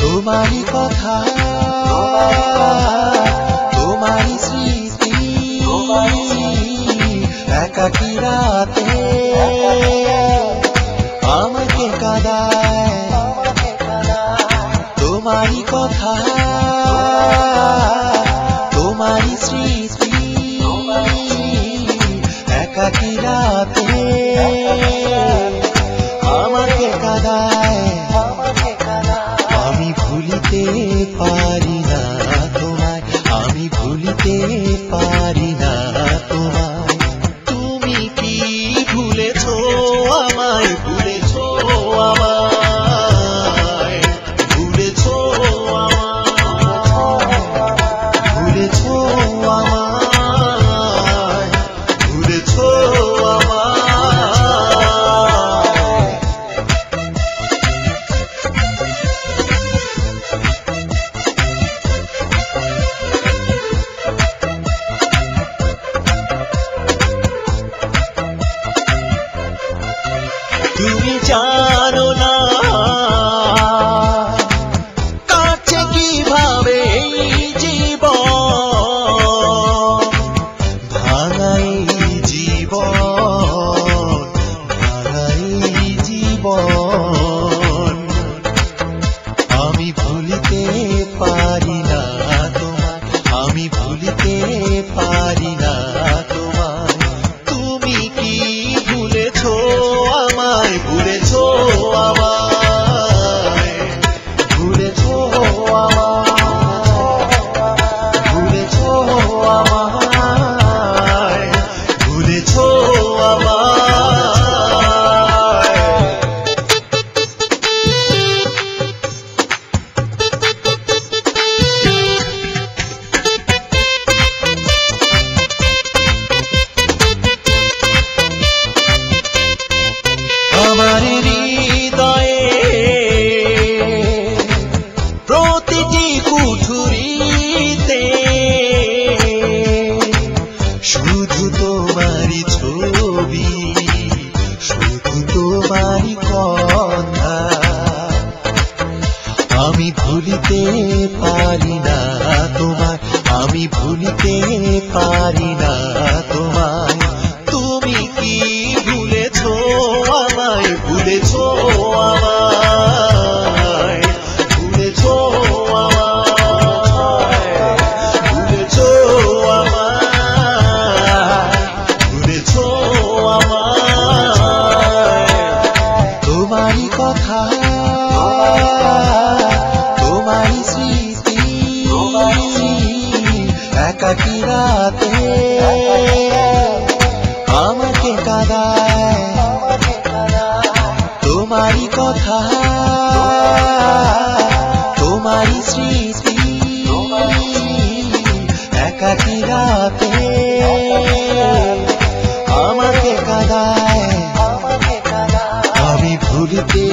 তোমারি কথা তোমারি স্মৃতি একাকী রাতে আমাকে কাঁদায় তোমারি কথা তোমারি স্মৃতি একাকী রাতে আমাকে কাঁদায় আমি ভুলিতে পারি না তোমায় আমি ভুলিতে পারি না তোমায় তুমি কি ভুলেছো আমায় ভুলেছো আমায় ভুলেছো আমায় ভুলেছো আমায় ভুলেছো আমায় তুমি জানো না কাছে কিভাবে এই জীবন ভাঙাই জীবন ভাঙাই জীবন আমি ভুলিতে পারি না তোমায় আমি ভুলিতে পারি না তোমায় তুমি কি ভুলেছো আমায় ভুলেছো আমায় ভুলেছো আমায় ভুলেছো আমায় ভুলেছো আমায় আমার হৃদয়ে প্রতিটি কুঠুরিতে শুধু তোমারই ছবি শুধু তোমারই কথা আমি ভুলিতে পারি না তোমায় আমি ভুলিতে পারি না তোমায় তুমি কি ভুলেছো আমায় ভুলেছো আমায় ভুলেছো আমায় ভুলেছো আমায় ভুলেছো আমায় তোমারি কথা তোমারি স্মৃতি একাকী রাতে আমাকে কাঁদায় তোমারি কথা তোমারি স্মৃতি একাকী রাতে আমাকে কাঁদায় আমি ভুলিতে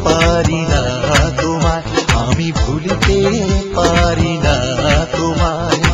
পারি না তোমায় আমি ভুলিতে পারি না তোমায়